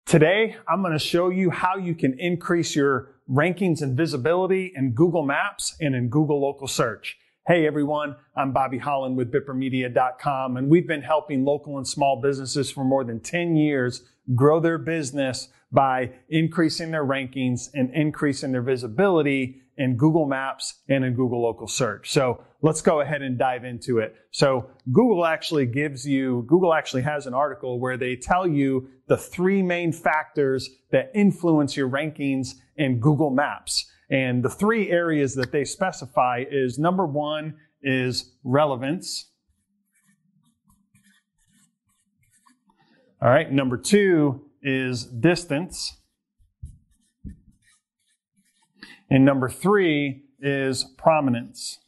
Today, I'm going to show you how you can increase your rankings and visibility in Google Maps and in Google Local Search. Hey everyone, I'm Bobby Holland with BipperMedia.com, and we've been helping local and small businesses for more than 10 years grow their business by increasing their rankings and increasing their visibility in Google Maps and in Google Local Search. So let's go ahead and dive into it. So Google actually has an article where they tell you the three main factors that influence your rankings in Google Maps. And the three areas that they specify is number one is relevance. All right, number two is distance. And number three is prominence.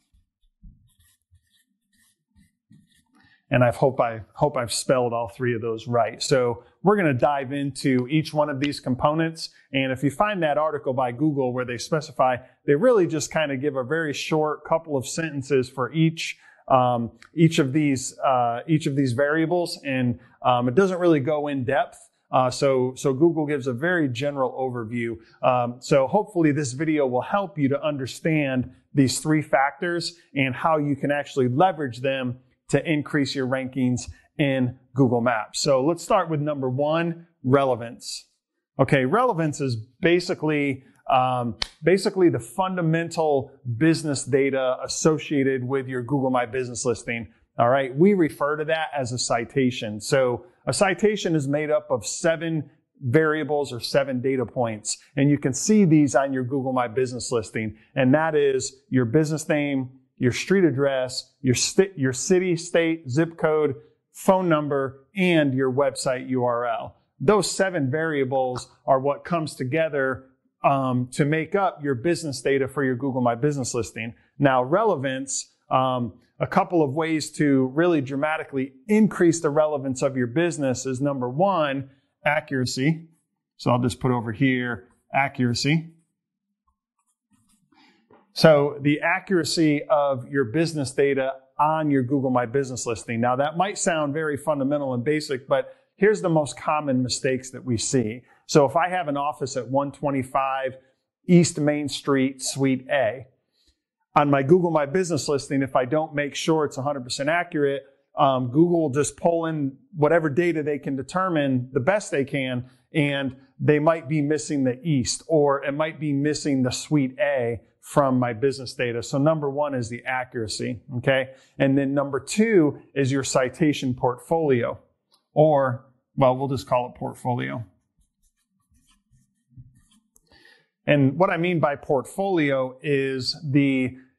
And I hope I've spelled all three of those right. So we're going to dive into each one of these components. And if you find that article by Google where they specify, they really just kind of give a very short couple of sentences for each of these variables, and it doesn't really go in depth. So Google gives a very general overview. So hopefully this video will help you to understand these three factors and how you can actually leverage them to increase your rankings in Google Maps. So let's start with number one, relevance. Okay, relevance is basically the fundamental business data associated with your Google My Business listing. All right, we refer to that as a citation. So a citation is made up of 7 variables or 7 data points, and you can see these on your Google My Business listing, and that is your business name, your street address, your city, state, zip code, phone number, and your website URL. Those 7 variables are what comes together to make up your business data for your Google My Business listing. Now, relevance, a couple of ways to really dramatically increase the relevance of your business is number one, accuracy. So I'll just put over here, accuracy. So the accuracy of your business data on your Google My Business listing. Now that might sound very fundamental and basic, but here's the most common mistakes that we see. So if I have an office at 125 East Main Street, Suite A, on my Google My Business listing, if I don't make sure it's 100% accurate, Google will just pull in whatever data they can determine the best they can, and they might be missing the East, or it might be missing the Suite A from my business data. So number one is the accuracy, okay? And then number two is your citation portfolio, or, well, we'll just call it portfolio. And what I mean by portfolio is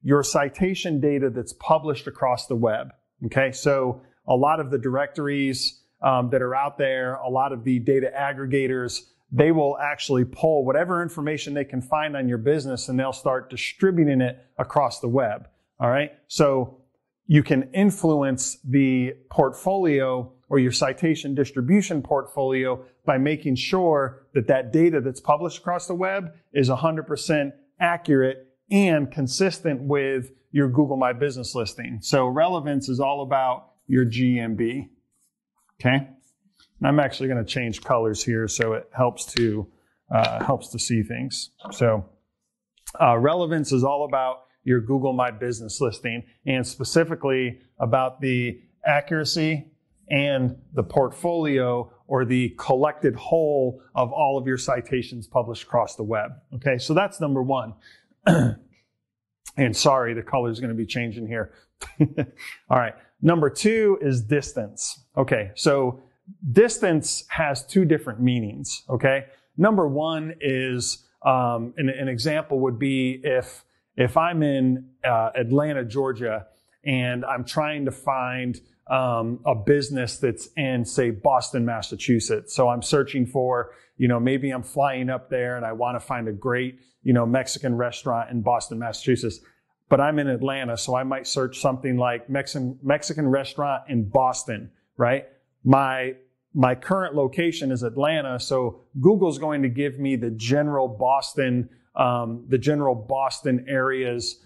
your citation data that's published across the web, okay? So a lot of the directories that are out there, a lot of the data aggregators, they will actually pull whatever information they can find on your business and they'll start distributing it across the web. All right. So you can influence the portfolio or your citation distribution portfolio by making sure that that data that's published across the web is 100% accurate and consistent with your Google My Business listing. So relevance is all about your GMB. Okay. I'm actually going to change colors here so it helps to see things. So relevance is all about your Google My Business listing, and specifically about the accuracy and the portfolio or the collected whole of all of your citations published across the web. Okay, so that's number one. And sorry, the color is going to be changing here. All right, number two is distance. Okay, so distance has 2 different meanings, okay? Number one is, an example would be if I'm in Atlanta, Georgia, and I'm trying to find a business that's in, say, Boston, Massachusetts. So I'm searching for, maybe I'm flying up there and I want to find a great, Mexican restaurant in Boston, Massachusetts. But I'm in Atlanta, so I might search something like Mexican restaurant in Boston, right? My current location is Atlanta, so Google's going to give me the general Boston area's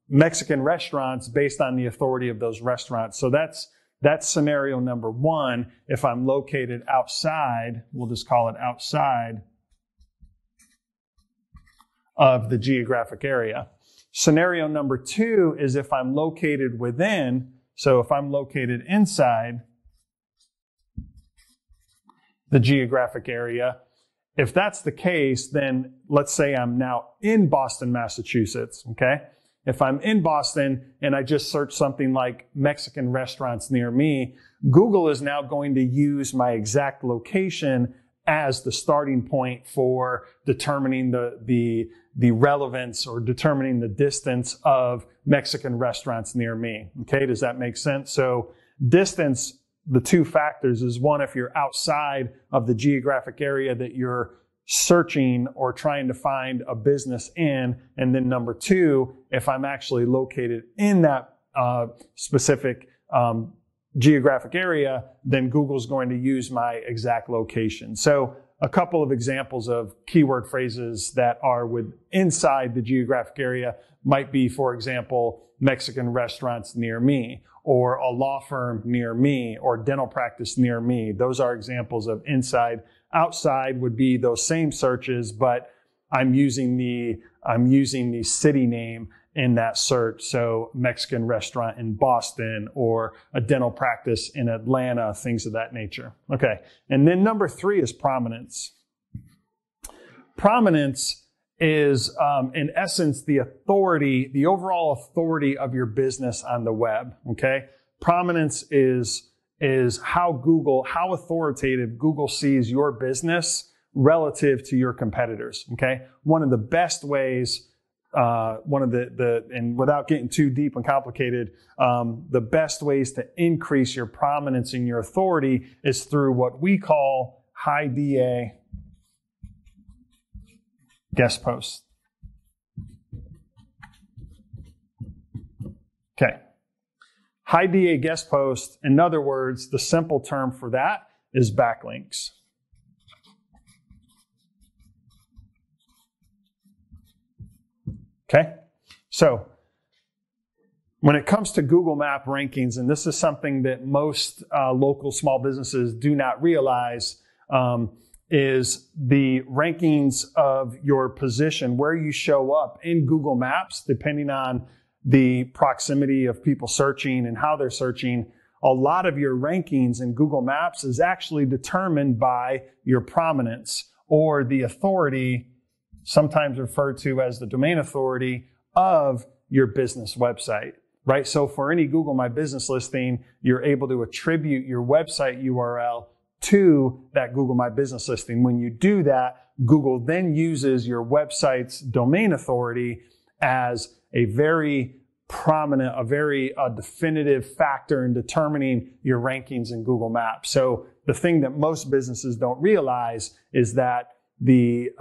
Mexican restaurants based on the authority of those restaurants. So that's That's scenario number one. If I'm located outside, we'll just call it outside of the geographic area. Scenario number two is if I'm located within. So if I'm located inside the geographic area, if that's the case, then let's say I'm now in Boston, Massachusetts, okay? If I'm in Boston and I just search something like Mexican restaurants near me, Google is now going to use my exact location as the starting point for determining the relevance or determining the distance of Mexican restaurants near me. Okay, does that make sense? So distance, the two factors is one, if you're outside of the geographic area that you're searching or trying to find a business in. And then number two, if I'm actually located in that specific geographic area, then Google's going to use my exact location. So a couple of examples of keyword phrases that are inside the geographic area might be, for example, Mexican restaurants near me, or a law firm near me, or dental practice near me. Those are examples of inside. Outside would be those same searches, but I'm using the city name in that search. So Mexican restaurant in Boston or a dental practice in Atlanta, things of that nature. Okay. And then number three is prominence. Prominence is, in essence, the authority, the overall authority of your business on the web. Okay. Prominence is how authoritative Google sees your business relative to your competitors. Okay. One of the best ways, and without getting too deep and complicated, the best ways to increase your prominence and your authority is through what we call high DA guest posts. Okay. High DA guest post, in other words, the simple term for that is backlinks. Okay? So, when it comes to Google Map rankings, and this is something that most local small businesses do not realize, is the rankings of your position, where you show up in Google Maps, depending on the proximity of people searching and how they're searching. A lot of your rankings in Google Maps is actually determined by your prominence or the authority, sometimes referred to as the domain authority, of your business website, right? So for any Google My Business listing, you're able to attribute your website URL to that Google My Business listing. When you do that, Google then uses your website's domain authority as a very prominent, a very definitive factor in determining your rankings in Google Maps. So the thing that most businesses don't realize is that the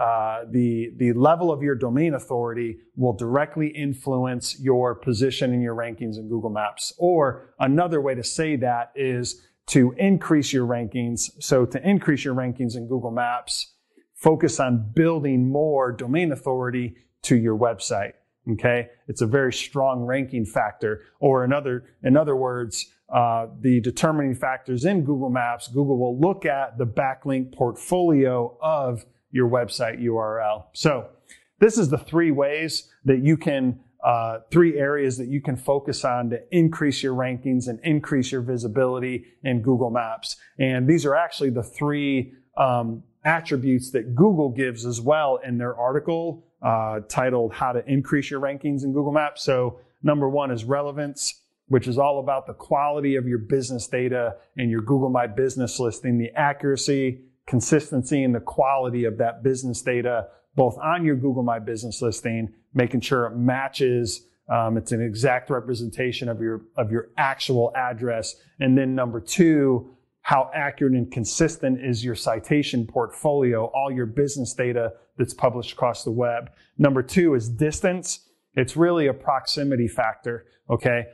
level of your domain authority will directly influence your position in your rankings in Google Maps. Or another way to say that is to increase your rankings. So to increase your rankings in Google Maps, focus on building more domain authority to your website. Okay. It's a very strong ranking factor. Or in other words, the determining factors in Google Maps, Google will look at the backlink portfolio of your website URL. So this is the three ways that you can, three areas that you can focus on to increase your rankings and increase your visibility in Google Maps. And these are actually the three attributes that Google gives as well in their article titled How to Increase Your Rankings in Google Maps. So number one is relevance, which is all about the quality of your business data and your Google My Business listing, the accuracy, consistency, and the quality of that business data, both on your Google My Business listing, making sure it matches, it's an exact representation of your actual address. And then number two, how accurate and consistent is your citation portfolio, all your business data that's published across the web. Number two is distance. It's really a proximity factor. Okay.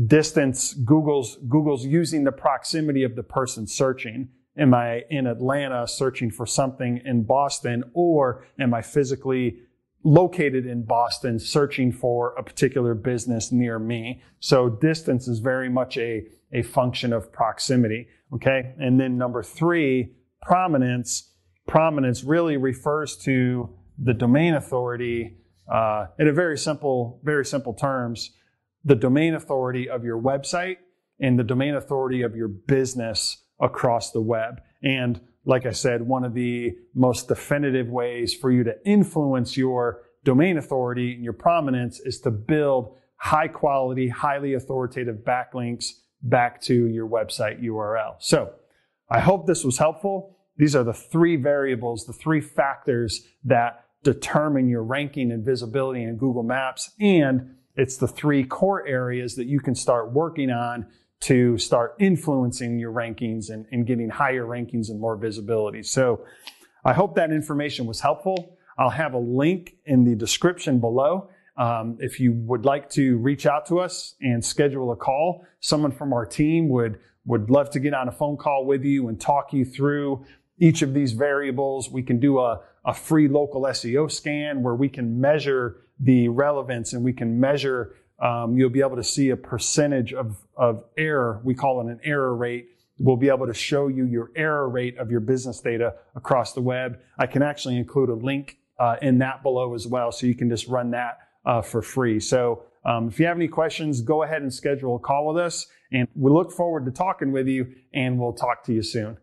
Distance, Google's using the proximity of the person searching. Am I in Atlanta searching for something in Boston, or am I physically located in Boston searching for a particular business near me? So distance is very much a a function of proximity. Okay. And then number 3, prominence. Prominence really refers to the domain authority, in a very simple terms, the domain authority of your website and the domain authority of your business across the web. And like I said, one of the most definitive ways for you to influence your domain authority and your prominence is to build high quality, highly authoritative backlinks back to your website URL. So I hope this was helpful. These are the 3 variables, the 3 factors that determine your ranking and visibility in Google Maps. And it's the 3 core areas that you can start working on to start influencing your rankings and getting higher rankings and more visibility. So I hope that information was helpful. I'll have a link in the description below. If you would like to reach out to us and schedule a call, someone from our team would love to get on a phone call with you and talk you through each of these variables. We can do a free local SEO scan where we can measure the relevance and we can measure, you'll be able to see a percentage of error. We call it an error rate. We'll be able to show you your error rate of your business data across the web. I can actually include a link in that below as well, so you can just run that for free. So if you have any questions, go ahead and schedule a call with us, and we look forward to talking with you, and we'll talk to you soon.